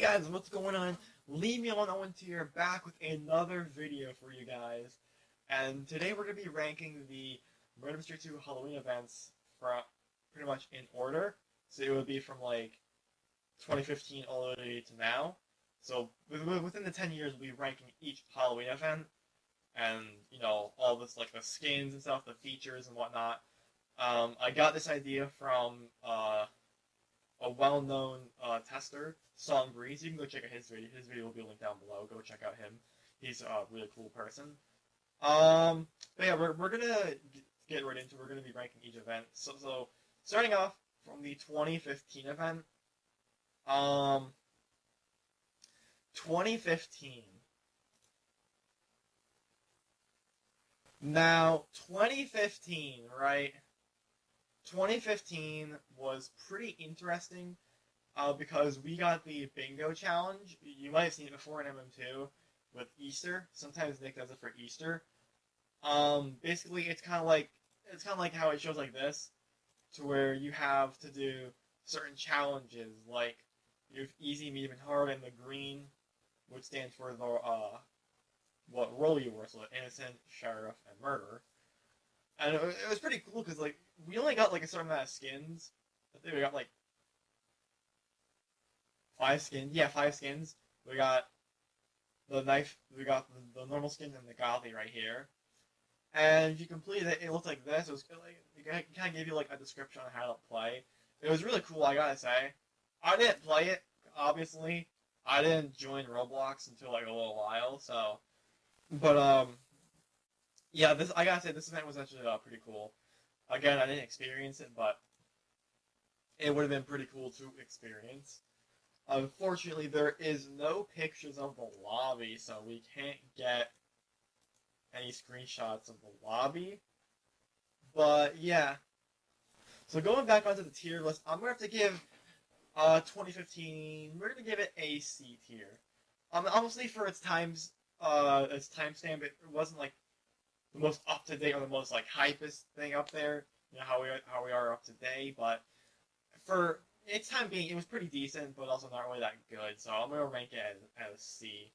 guys, what's going on? Leave me alone, Owen here, back with another video for you guys. And today we're going to be ranking the Murder Mystery 2 Halloween events from pretty much in order. So it would be from like 2015 all the way to now. So within the 10 years, we'll be ranking each Halloween event. And, you know, all this, like the skins and stuff, the features and whatnot. I got this idea from a well-known tester, Songbreeze. You can go check out his video. His video will be linked down below. Go check out him. He's a really cool person. But yeah, we're gonna get right into it. We're gonna be ranking each event. So starting off from the 2015 event. 2015. Now, 2015, right? 2015 was pretty interesting because we got the bingo challenge. You might have seen it before in MM2 with Easter. Sometimes Nick does it for Easter. Basically, it's kind of like how it shows like this, to where you have to do certain challenges, like you have easy, medium, and hard, and the green, which stands for the what role you were, so innocent, sheriff, and murderer. And it was pretty cool because like we only got like a certain amount of skins. I think we got like 5 skins. Yeah, 5 skins. We got the knife. We got the normal skin and the gothy right here. And if you completed it, it looked like this. It was like it kind of gave you like a description on how to play. It was really cool. I gotta say, I didn't play it. Obviously, I didn't join Roblox until like a little while. So, but yeah, I gotta say this event was actually pretty cool. Again, I didn't experience it, but it would have been pretty cool to experience. Unfortunately, there is no pictures of the lobby, so we can't get any screenshots of the lobby. But yeah, so going back onto the tier list, I'm gonna have to give 2015. We're gonna give it a C tier. Obviously for its timestamp, it wasn't like the most up to date or the most like hypest thing up there. You know how we are up to date, but for its time being, it was pretty decent, but also not really that good. So I'm gonna rank it as C.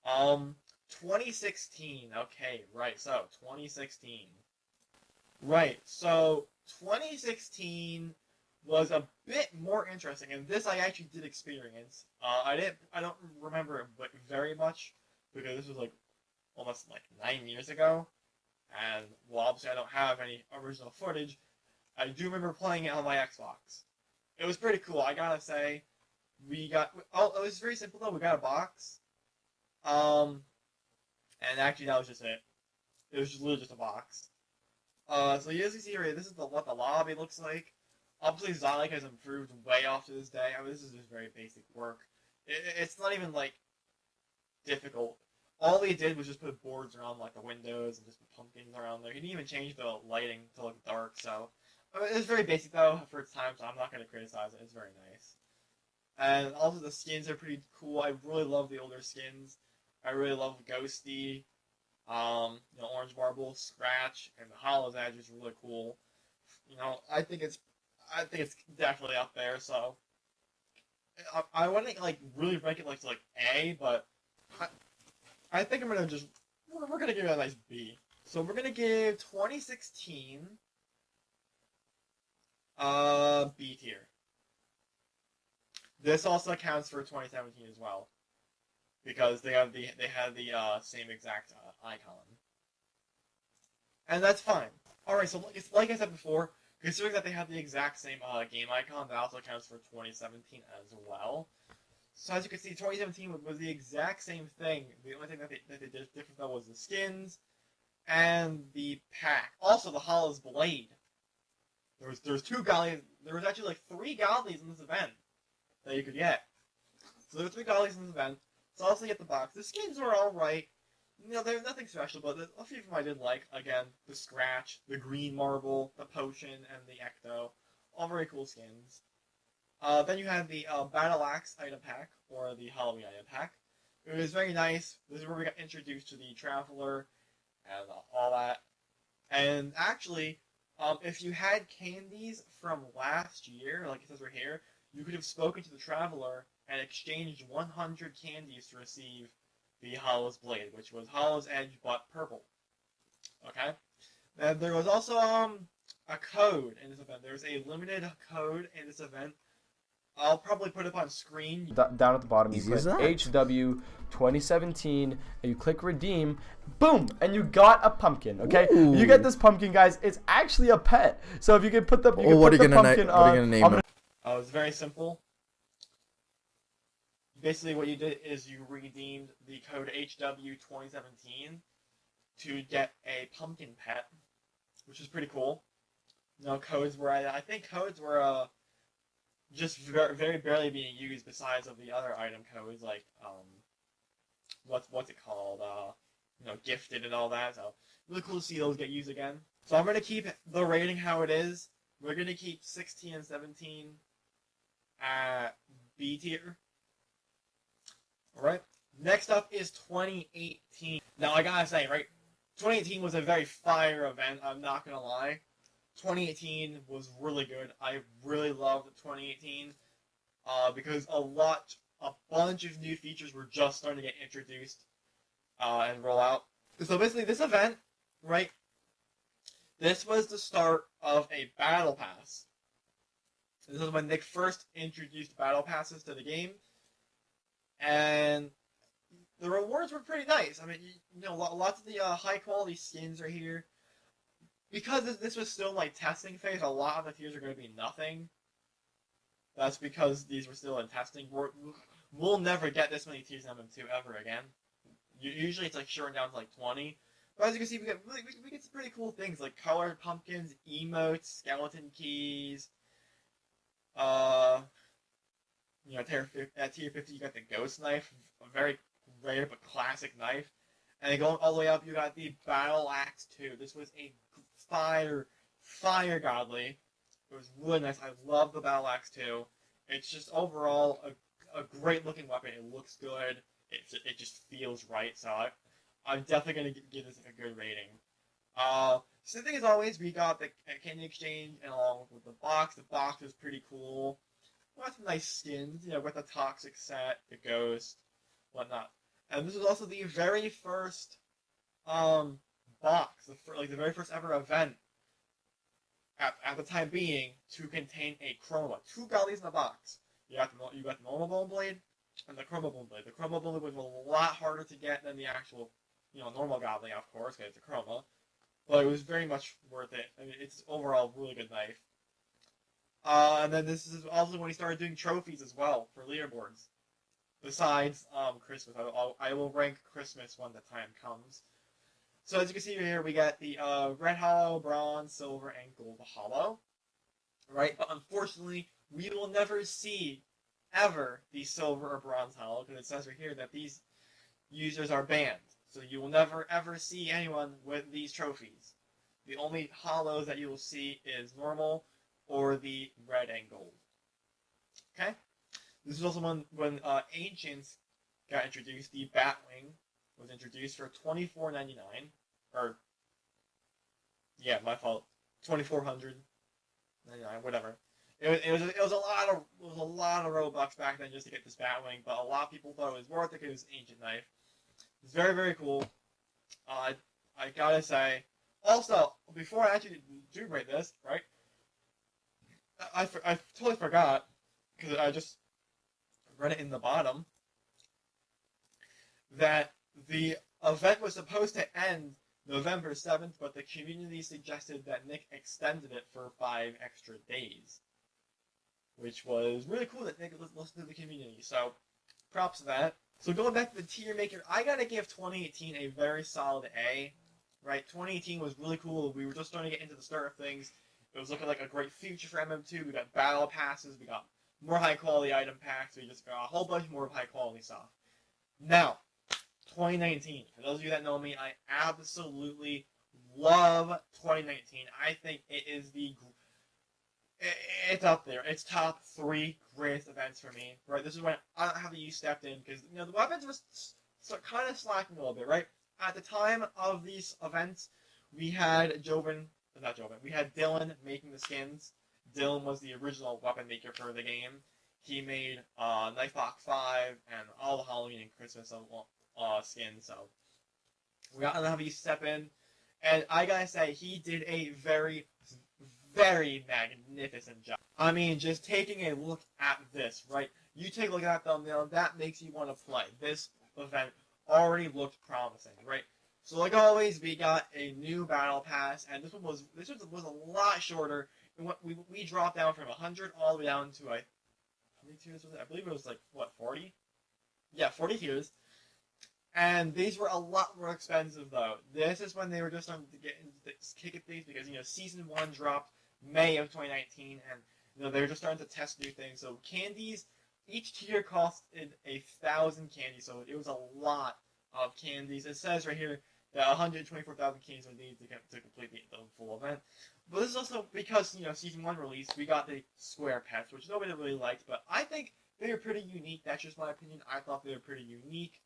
2016. Okay, right. So 2016. Right. So 2016 was a bit more interesting, and this I actually did experience. I don't remember it very much because this was like almost like 9 years ago. And, well, obviously I don't have any original footage. I do remember playing it on my Xbox. It was pretty cool, I gotta say. It was very simple though, we got a box. And actually that was just it. It was just literally just a box. So you see here, this is what the lobby looks like. Obviously Zonic has improved way off to this day. I mean, this is just very basic work. It's not even, like, difficult. All he did was just put boards around like the windows and just put pumpkins around there. He didn't even change the lighting to look dark, so it was very basic though for its time, so I'm not going to criticize it. It's very nice. And also the skins are pretty cool. I really love the older skins. I really love Ghosty, Orange Marble, Scratch, and the Hollow's Edge is really cool. You know, I think it's definitely up there. So I wouldn't like really rank it like to like A, but I think we're gonna give it a nice B. So we're gonna give 2016 B tier. This also counts for 2017 as well, because they had the same exact icon, and that's fine. All right, so like I said before, considering that they have the exact same game icon, that also counts for 2017 as well. So as you can see, 2017 was the exact same thing. The only thing that they did different though was the skins and the pack. Also, the Hollow's Blade. There was 2 Gollies. There was actually like 3 Gollies in this event that you could get. So there were 3 Gollies in this event. So also get the box. The skins were all right. You know, they're nothing special, but a few of them I did like. Again, the Scratch, the Green Marble, the Potion, and the Ecto. All very cool skins. Then you had the Battle Axe item pack, or the Halloween item pack. It was very nice. This is where we got introduced to the Traveler, and all that. And actually, if you had candies from last year, like it says right here, you could have spoken to the traveler and exchanged 100 candies to receive the Hollow's Blade, which was Hollow's Edge but purple. Okay? And there was also a code in this event. There's a limited code in this event. I'll probably put it on screen. Down at the bottom, you Easy click as that. HW 2017, and you click redeem. Boom, and you got a pumpkin. Okay, Ooh. you get this pumpkin, guys. It's actually a pet. So if you can put the, you can what put are you the gonna pumpkin what are you on. gonna name it? It's very simple. Basically, what you did is you redeemed the code HW2017 to get a pumpkin pet, which is pretty cool. Codes were I think codes were just very, very barely being used besides of the other item codes like what's it called, gifted and all that. So really cool to see those get used again. So I'm gonna keep the rating how it is. We're gonna keep 16 and 17 at B tier. Alright. Next up is 2018. Now I gotta say, right, 2018 was a very fire event, I'm not gonna lie. 2018 was really good. I really loved 2018 because a bunch of new features were just starting to get introduced and roll out. So basically, this event, right? This was the start of a battle pass. This is when Nick first introduced battle passes to the game, and the rewards were pretty nice. I mean, lots of the high quality skins are here. Because this was still like testing phase, a lot of the tiers are going to be nothing. That's because these were still in testing. We'll never get this many tiers in MM2 ever again. Usually it's like shortened down to like 20. But as you can see, we get some pretty cool things like colored pumpkins, emotes, skeleton keys. At tier 50 you got the ghost knife, a very rare but classic knife. And then going all the way up, you got the Battle Axe 2. This was a fire godly. It was really nice. I love the Battle Axe 2. It's just overall a great looking weapon. It looks good. It just feels right. So I'm definitely going to give this a good rating. So the thing as always, we got the candy exchange and along with the box. The box was pretty cool. Got some nice skins, with the toxic set, the ghost, whatnot. And this was also the very first box, the very first ever event at the time being to contain a chroma. 2 godlies in the box. You got the normal bone blade and the chroma bone blade. The chroma bone blade was a lot harder to get than the actual, normal godly, of course, because it's a chroma. But it was very much worth it. I mean, it's overall a really good knife. And then this is also when he started doing trophies as well for leaderboards. Besides Christmas, I will rank Christmas when the time comes. So as you can see here, we got the red hollow, bronze, silver, and gold hollow. Right, but unfortunately, we will never see ever the silver or bronze hollow because it says right here that these users are banned. So you will never ever see anyone with these trophies. The only hollows that you will see is normal or the red and gold. Okay. This is also when Ancients got introduced. The Batwing was introduced for $24.99, or yeah, my fault, $2,499, whatever. It was a lot of Robux back then just to get this Batwing, but a lot of people thought it was worth it because it was an ancient knife. It's very, very cool. I gotta say, also before I actually do rate this, right? I totally forgot because I just read it in the bottom, that the event was supposed to end November 7th, but the community suggested that Nick extended it for 5 extra days. Which was really cool that Nick listened to the community, so props to that. So going back to the tier maker, I gotta give 2018 a very solid A. Right, 2018 was really cool. We were just starting to get into the start of things. It was looking like a great future for MM2. We got battle passes, we got more high quality item packs, we just got a whole bunch more high quality stuff. Now, 2019. For those of you that know me, I absolutely love 2019. I think it is it's up there. It's top 3 greatest events for me. Right, this is when I don't have the use stepped in because the weapons was kind of slacking a little bit. Right, at the time of these events, we had we had Dylan making the skins. Dylan was the original weapon maker for the game. he made Nightbox 5 and all the Halloween and Christmas skins. So we got to have you step in, and I gotta say he did a very, very magnificent job. I mean, just taking a look at this, right? You take a look at that thumbnail, that makes you want to play. This event already looked promising, right? So like always, we got a new battle pass, and this one was a lot shorter. We dropped down from 100 all the way down to how many tiers was it? I believe it was like what 40? Yeah, 40 tiers. And these were a lot more expensive though. This is when they were just starting to get into the kick of things because season 1 dropped May of 2019, and they were just starting to test new things. So candies, each tier costed 1,000 candies, so it was a lot of candies. It says right here that 124,000 candies were needed to complete the full event. But this is also because season 1 released, we got the square pets, which nobody really liked, but I think they were pretty unique. That's just my opinion. I thought they were pretty unique.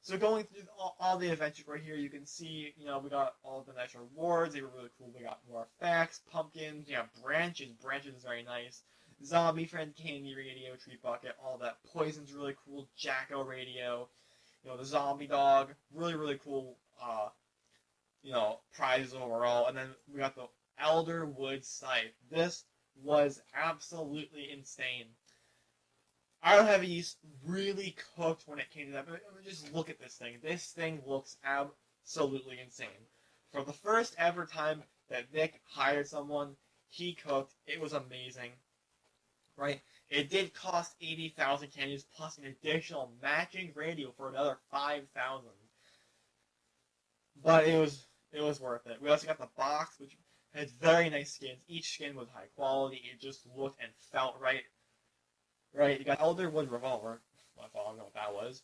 So going through all the adventures right here, you can see, we got all the nice rewards. They were really cool. We got more facts, pumpkins, branches. Branches is very nice. Zombie friend, candy radio, tree bucket, all that. Poison's really cool. Jacko radio, the zombie dog. Really, really cool, prizes overall. And then we got the Elder Wood Scythe. This was absolutely insane. Iron Heavy's really cooked when it came to that, but just look at this thing. This thing looks absolutely insane. For the first ever time that Nick hired someone, he cooked. It was amazing, right? It did cost 80,000 candies plus an additional matching radio for another 5,000. But it was worth it. We also got the box, which had very nice skins. Each skin was high quality. It just looked and felt right. Right, you got Elderwood Revolver. I don't know what that was.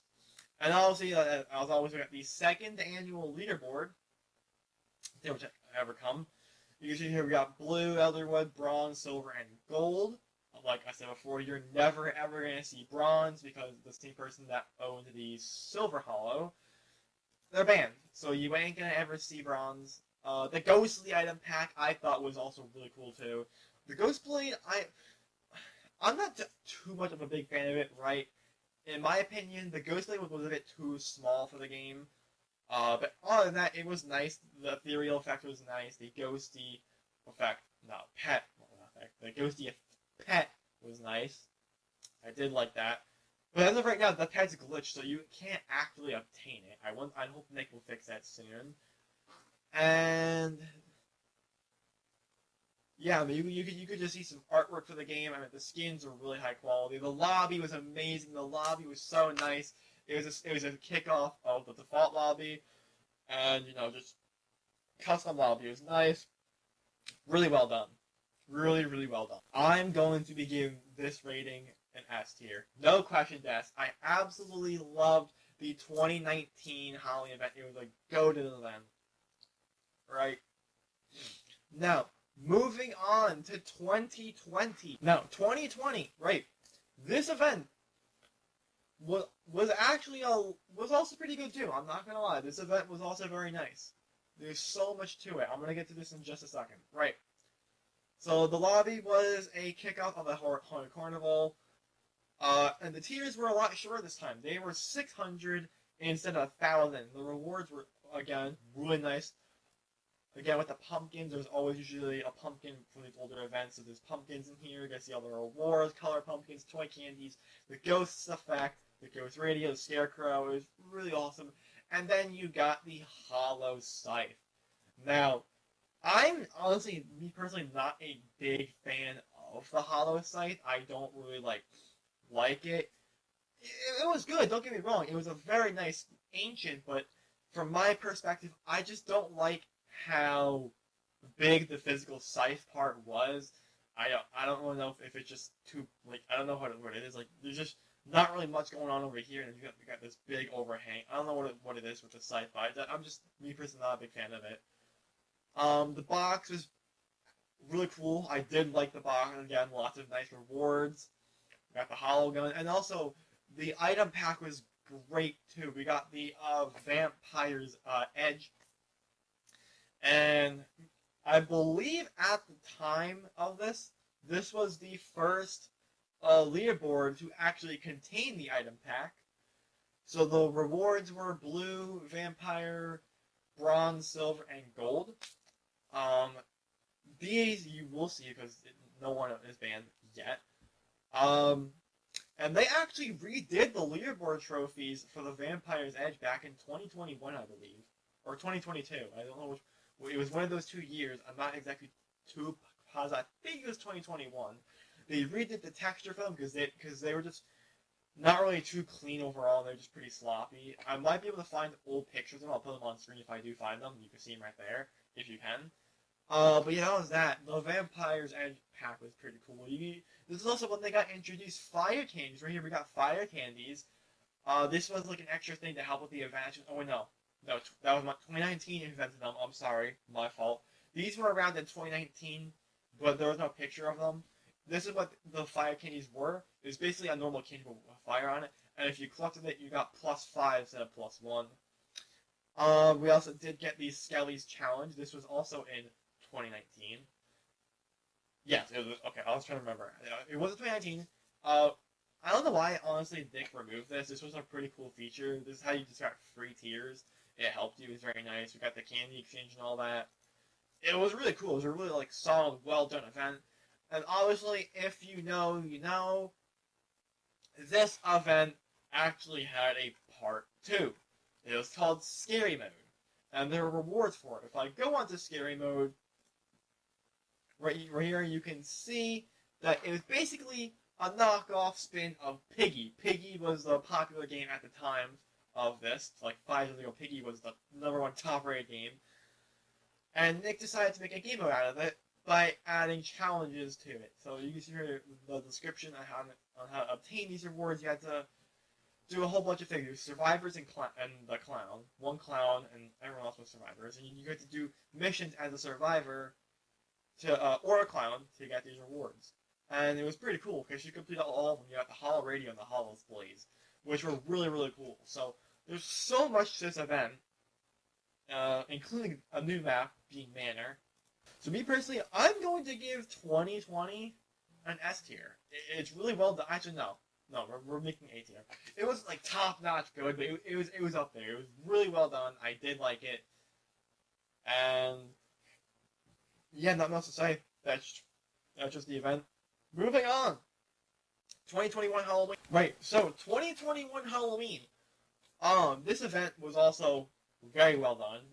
And obviously, as always, we got the second annual leaderboard. Which ever come. You can see here we got blue, Elderwood, bronze, silver, and gold. Like I said before, you're never ever going to see bronze because the same person that owned the silver hollow, they're banned. So you ain't going to ever see bronze. The ghostly item pack I thought was also really cool too. The Ghost Blade, I'm not too much of a big fan of it, right? In my opinion, the Ghost Blade was a bit too small for the game. But other than that, it was nice. The ethereal effect was nice. The ghosty effect, the ghosty pet was nice. I did like that. But as of right now, the pet's glitched, so you can't actually obtain it. I hope Nick will fix that soon. And yeah, I mean, you could just see some artwork for the game. I mean, the skins were really high quality. The lobby was amazing. The lobby was so nice. It was a kickoff of the default lobby, and just custom lobby. It was nice. Really well done. Really, really well done. I'm going to be giving this rating an S tier. No questions asked. I absolutely loved the 2019 Halloween event. It was a go-to event. Right? Now, moving on to 2020. Now, 2020, right? This event was also pretty good too. I'm not gonna lie. This event was also very nice. There's so much to it. I'm gonna get to this in just a second. Right. So the lobby was a kickoff of the Haunted Carnival, and the tiers were a lot shorter this time. They were 600 instead of 1,000. The rewards were again really nice. Again, with the pumpkins, there's always usually a pumpkin from these older events. So there's pumpkins in here. You can see all the rewards, color pumpkins, toy candies, the ghosts effect, the ghost radio, the scarecrow. It was really awesome. And then you got the hollow scythe. Now, I'm honestly, me personally, not a big fan of the hollow scythe. I don't really like it. It was good, don't get me wrong. It was a very nice ancient, but from my perspective, I just don't like how big the physical scythe part was. I don't really know if it's just too I don't know what it is. There's just not really much going on over here, and you got this big overhang. I don't know what it is with the scythe, but I'm just me personally not a big fan of it. The box was really cool. I did like the box. Again, lots of nice rewards. We got the hollow gun, and also the item pack was great too. We got the vampire's edge. And I believe at the time of this was the first leaderboard to actually contain the item pack. So the rewards were blue, vampire, bronze, silver, and gold. Um, these you will see because no one is banned yet. Um, and they actually redid the leaderboard trophies for the Vampire's Edge back in 2021, I believe, or 2022. I don't know which. It was one of those 2 years. I'm not exactly too positive. I think it was 2021. They redid the texture film because they were just not really too clean overall. They're just pretty sloppy. I might be able to find old pictures of them. I'll put them on screen if I do find them. You can see them right there if you can. But yeah, that was that. The Vampire's Edge pack was pretty cool. This is also when they got introduced fire candies. Right here we got fire candies. This was like an extra thing to help with the event. Oh wait, no, that was my 2019 invented them. I'm sorry, my fault. These were around in 2019, but there was no picture of them. This is what the fire candies were. It was basically a normal candy with fire on it, and if you collected it, you got +5 instead of +1. We also did get the Skelly's challenge. This was also in 2019. Yes, it was okay. I was trying to remember. It was 2019. I don't know why honestly Dick removed this. This was a pretty cool feature. This is how you just got free tiers. It helped you. It was very nice. We got the candy exchange and all that. It was really cool. It was a really like solid, well done event. And obviously, if you know, you know. This event actually had a part 2. It was called Scary Mode, and there were rewards for it. If I go onto Scary Mode, right here you can see that it was basically a knockoff spin of Piggy. Piggy was the popular game at the time of this. Like 5 years ago, Piggy was the #1 top-rated game. And Nick decided to make a game mode out of it by adding challenges to it. So you can see here the description on how to obtain these rewards. You had to do a whole bunch of things. Survivors and the clown. One clown and everyone else was survivors. And you had to do missions as a survivor or a clown to get these rewards. And it was pretty cool because you completed all of them. You got the holo radio and the holo displays, which were really, really cool. So there's so much to this event, including a new map being Manor. So me personally, I'm going to give 2020 an S tier. It's really well done. Actually, no, we're making A tier. It was like top notch good, but it was up there. It was really well done. I did like it, and yeah, not much to say. That's just the event. Moving on. 2021 Halloween. Right. So 2021 Halloween. This event was also very well done.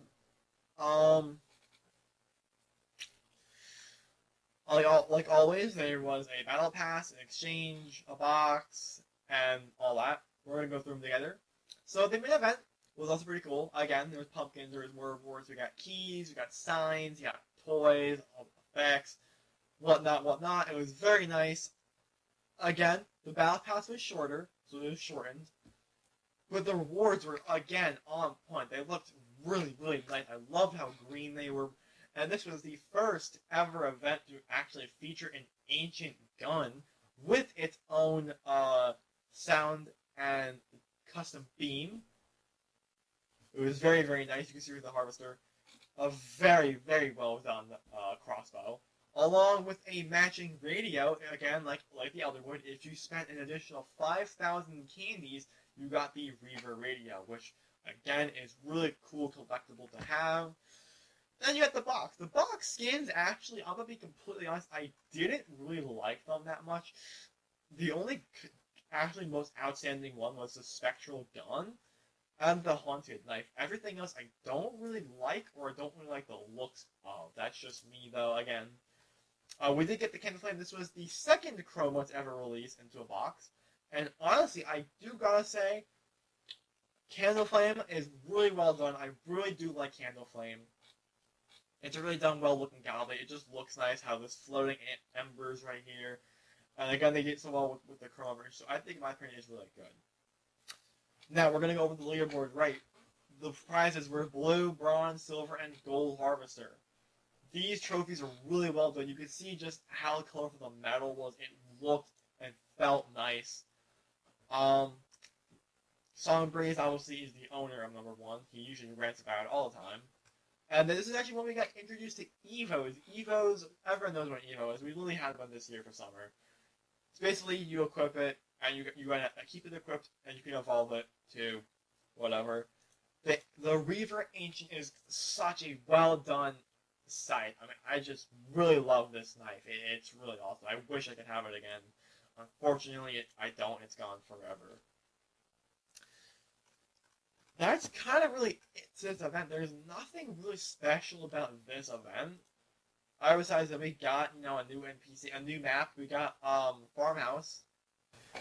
Like always, there was a battle pass, an exchange, a box, and all that. We're gonna go through them together. So the main event was also pretty cool. Again, there was pumpkins, there was more rewards. We got keys, we got signs, we got toys, all the effects, whatnot. It was very nice. Again, the battle pass was shorter, so it was shortened. But the rewards were again on point. They looked really, really nice. I loved how green they were. And this was the first ever event to actually feature an ancient gun with its own sound and custom beam. It was very, very nice. You can see with the harvester, a very, very well done crossbow, along with a matching radio. Again, like the Elderwood, if you spent an additional 5,000 candies, you got the Reaver radio, which again is really cool collectible to have. Then you got the box. The box skins, actually, I'm gonna be completely honest, I didn't really like them that much. The only actually most outstanding one was the spectral gun and the haunted knife. Everything else I don't really like, or don't really like the looks of. That's just me, though. Again, we did get the Candle Flame. This was the second Chroma to ever release into a box, and honestly, I do gotta say, Candle Flame is really well done. I really do like Candle Flame. It's a really done, well-looking goblet. It just looks nice how there's floating embers right here. And again, they did so well with the chroma version, so I think my opinion is really good. Now, we're going to go over the leaderboard, right? The prizes were blue, bronze, silver, and gold harvester. These trophies are really well done. You can see just how colorful the metal was. It looked and felt nice. Songbreeze, obviously, is the owner of #1. He usually rants about it all the time. And this is actually when we got introduced to Evos. Evos, everyone knows what Evo is. We literally had one this year for summer. So basically, you equip it, and you gotta keep it equipped, and you can evolve it to whatever. The Reaver Ancient is such a well done sight. I mean, I just really love this knife. It's really awesome. I wish I could have it again. Unfortunately, I don't. It's gone forever. That's kind of really it to this event. There's nothing really special about this event. Besides that we got, a new NPC, a new map. We got Farmhouse.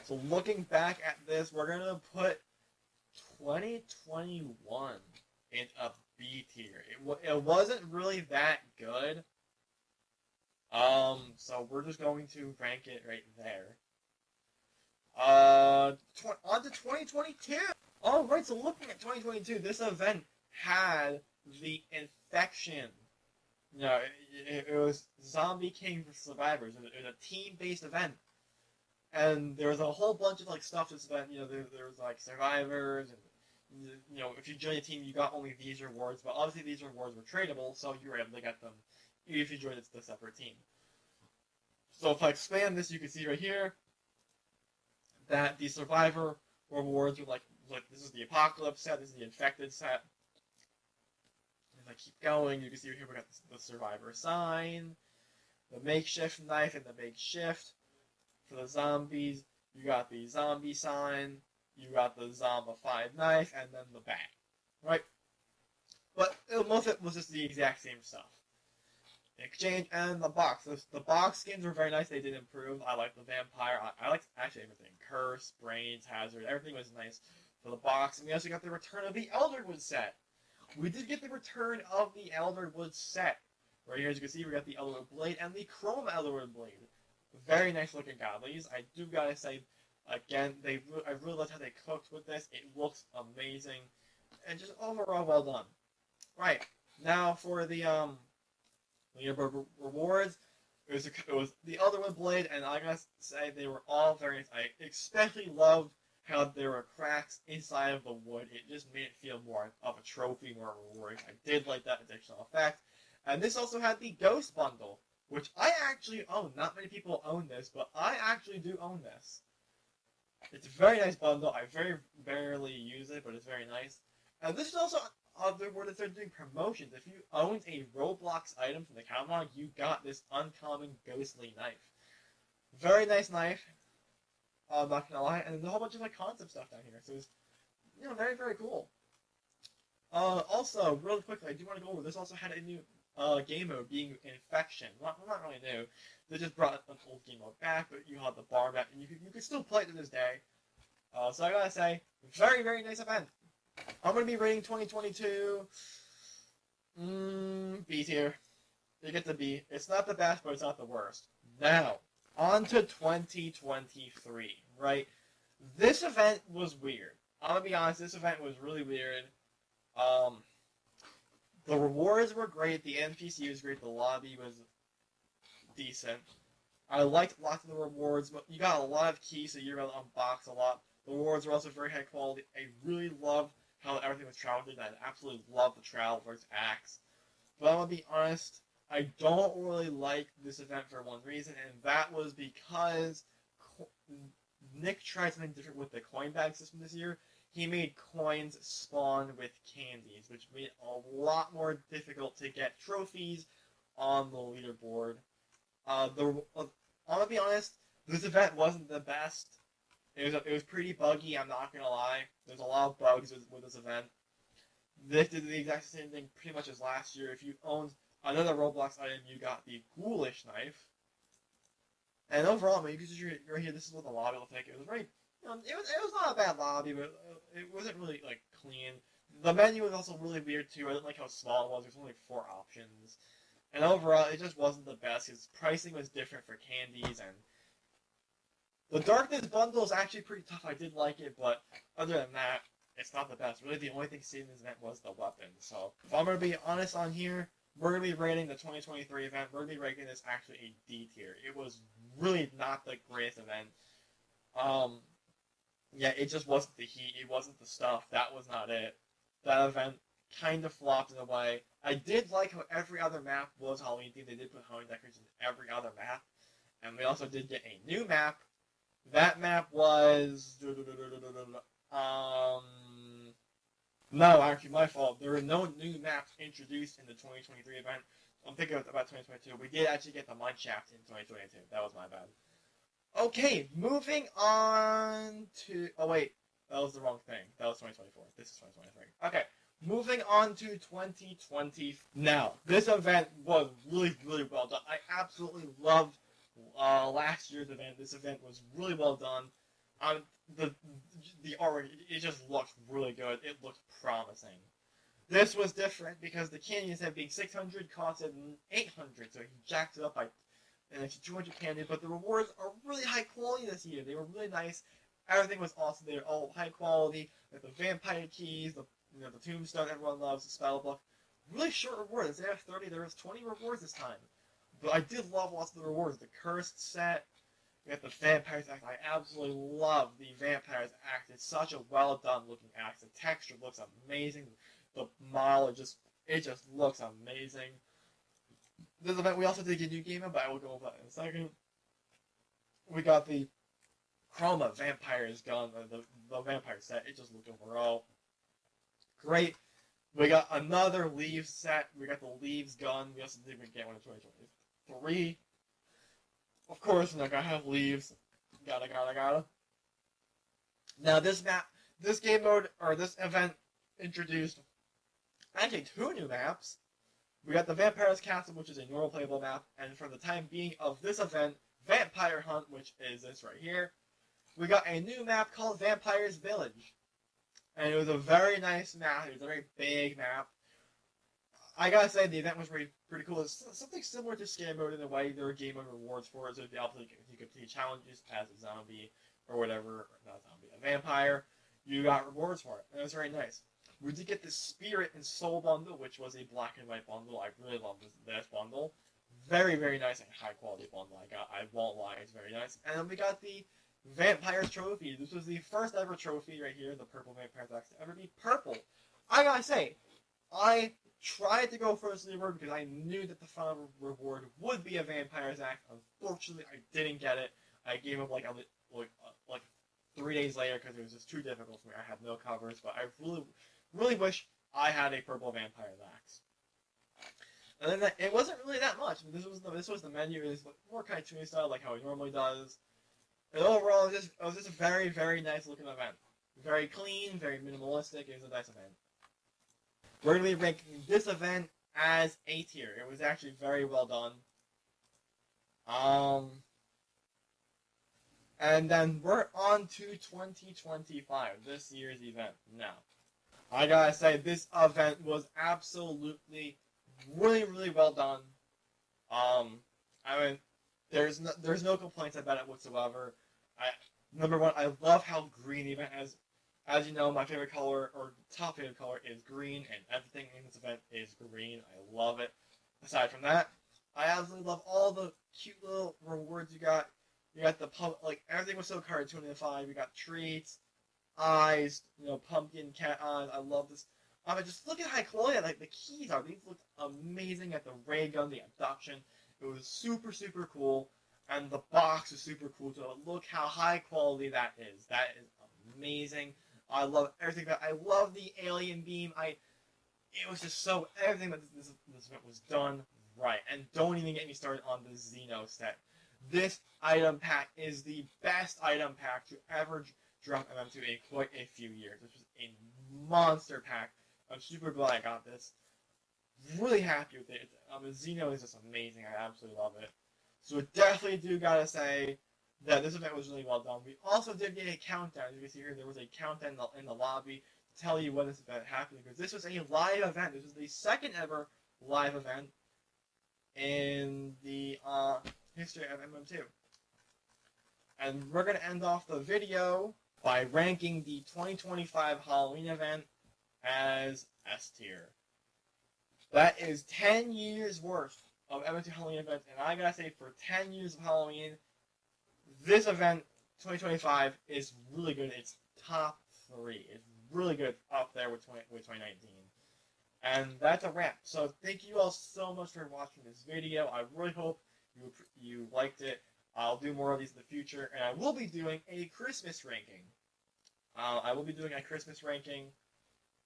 So looking back at this, we're gonna put 2021 in a B tier. It wasn't really that good. So we're just going to rank it right there. On to 2022. All right. So looking at 2022, this event had the infection. It was Zombie King for Survivors. It was a team-based event. And there was a whole bunch of stuff this event. There was survivors, and if you join a team, you got only these rewards. But obviously, these rewards were tradable, so you were able to get them if you joined the separate team. So if I expand this, you can see right here that the survivor rewards were like this is the apocalypse set, this is the infected set. If I keep going, you can see here we got the survivor sign, the makeshift knife, and the makeshift. For the zombies, you got the zombie sign, you got the zombified knife, and then the bag. Right? But most of it was just the exact same stuff. Exchange and the box. The box skins were very nice. They did improve. I like the vampire. I liked actually everything. Curse, Brains, Hazard. Everything was nice for the box. And we also got the return of the Elderwood set. We did get the return of the Elderwood set. Right here, as you can see, we got the Elderwood Blade and the Chrome Elderwood Blade. Very nice looking godlies. I do gotta say, again, I really liked how they cooked with this. It looks amazing. And just overall well done. Right. Now for the leaderboard rewards, it was the Elderwood Blade, and I gotta say they were all very nice. I especially loved how there were cracks inside of the wood. It just made it feel more of a trophy, more rewarding. I did like that additional effect. And this also had the Ghost Bundle, which I actually own. Not many people own this, but I actually do own this. It's a very nice bundle. I very rarely use it, but it's very nice. And this is also where they started doing promotions. If you owned a Roblox item from the catalog, you got this uncommon ghostly knife. Very nice knife. I'm not gonna lie, and there's a whole bunch of concept stuff down here, so it's very very cool. Also, really quickly, I do want to go over this. Also had a new game mode being Infection. Not really new. They just brought an old game mode back, but you had the bar map, and you could still play it to this day. So I gotta say, very very nice event. I'm gonna be rating 2022 B tier. You get the B. It's not the best, but it's not the worst. Now, on to 2023, right? This event was weird. I'm gonna be honest, this event was really weird. The rewards were great, the NPC was great, the lobby was decent. I liked lots of the rewards, but you got a lot of keys, so you're able to unbox a lot. The rewards were also very high quality. I really loved how everything was traveled. I absolutely love the Traveler's Axe. But I'm gonna be honest, I don't really like this event for one reason, and that was because Nick tried something different with the coin bag system this year. He made coins spawn with candies, which made it a lot more difficult to get trophies on the leaderboard. I'm gonna be honest, this event wasn't the best. It was pretty buggy, I'm not gonna lie. There's a lot of bugs with this event. This did the exact same thing pretty much as last year. If you owned another Roblox item, you got the Ghoulish Knife. And overall, I mean, because you're here, this is what the lobby looked like. It was very, it was not a bad lobby, but it wasn't really clean. The menu was also really weird too. I didn't like how small it was. There's only 4 options, and overall, it just wasn't the best. His pricing was different for candies, and the Darkness bundle is actually pretty tough. I did like it, but other than that, it's not the best. Really, the only thing seeing this event was the weapon. So, if I'm gonna be honest on here, we're going to be rating the 2023 event. We're going to be rating this actually a D tier. It was really not the greatest event. Yeah, it just wasn't the heat. It wasn't the stuff. That was not it. That event kind of flopped in a way. I did like how every other map was Halloween themed. They did put Halloween decorations in every other map. And we also did get a new map That map was no, actually my fault. There were no new maps introduced in the 2023 event. I'm thinking about 2022. We did actually get the mine shaft in 2022. That was my bad. Okay, moving on to. Oh wait, that was the wrong thing. That was 2024. This is 2023. Okay, moving on to 2020. Now, this event was really, really well done. I absolutely loved last year's event. This event was really well done. Um, the the art, it just looked really good. It looked promising. This was different because the candy instead of being 600 costed 800, so he jacked it up by an extra 200 candy. But the rewards are really high quality this year. They were really nice. Everything was awesome. They were all high quality. Like the vampire keys, the tombstone everyone loves, the spell book. Really short rewards. Instead of 30, there was 20 rewards this time. But I did love lots of the rewards. The cursed set. We got the Vampires Act. I absolutely love the Vampires Act. It's such a well done looking act. The texture looks amazing. The model it just looks amazing. This event we also did get a new game mode, but I will go over that in a second. We got the Chroma Vampires gun, the vampire set. It just looked overall great. We got another Leaves set. We got the Leaves gun. We also did get one in 2023. Of course, we're not gonna have Leaves. Gotta. Now this game mode, or this event introduced actually 2 new maps. We got the Vampire's Castle, which is a normal playable map, and for the time being of this event, Vampire Hunt, which is this right here. We got a new map called Vampire's Village. And it was a very nice map. It was a very big map. I gotta say, the event was pretty cool. It's something similar to Scam Mode in a way. There were game mode rewards for it, so if you complete challenges as a zombie or whatever, not a zombie, a vampire, you got rewards for it. And it was very nice. We did get the Spirit and Soul bundle, which was a black and white bundle. I really love this bundle. Very, very nice and high quality bundle. I won't lie, it's very nice. And then we got the Vampire Trophy. This was the first ever trophy right here, the purple Vampire Axe to ever be purple. I gotta say, I tried to go for this reward because I knew that the final reward would be a Vampire's Axe. Unfortunately, I didn't get it. I gave up like 3 days later because it was just too difficult for me. I had no covers, but I really wish I had a purple Vampire's Axe. And then it wasn't really that much. I mean, this was the menu. It was more cartoony style, like how it normally does. And overall, it was just a very, very nice looking event. Very clean, very minimalistic. It was a nice event. We're going to be ranking this event as A tier. It was actually very well done. And then we're on to 2025, this year's event. Now, I gotta say, this event was absolutely really, really well done. I mean, there's no complaints about it whatsoever. Number one, I love how green the event is. As you know, my favorite color, or top favorite color, is green, and everything in this event is green. I love it. Aside from that, I absolutely love all the cute little rewards you got. You got the everything was so cartoonified. We got treats, eyes, pumpkin, cat eyes. I love this. Just look at how quality like the keys are. These look amazing. At the ray gun, the abduction. It was super, super cool. And the box is super cool. So look how high quality that is. That is amazing. I love everything. I love the alien beam. It was just so everything that this event was done right. And don't even get me started on the Xeno set. This item pack is the best item pack to ever drop MM2 in quite a few years. This was a monster pack. I'm super glad I got this. Really happy with it. Xeno is just amazing. I absolutely love it. So definitely do gotta say that this event was really well done. We also did get a countdown. As you can see here, there was a countdown in the lobby to tell you when this event happened, because this was a live event. This was the second ever live event in the history of MM2. And we're going to end off the video by ranking the 2025 Halloween event as S tier. That is 10 years worth of MM2 Halloween events, and I gotta say, for 10 years of Halloween, this event, 2025, is really good. It's top 3. It's really good, up there with 2019. And that's a wrap. So thank you all so much for watching this video. I really hope you liked it. I'll do more of these in the future, and I will be doing a Christmas ranking. I will be doing a Christmas ranking.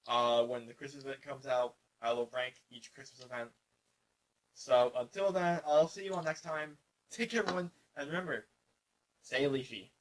When the Christmas event comes out, I will rank each Christmas event. So until then, I'll see you all next time. Take care, everyone, and remember, stay leafy.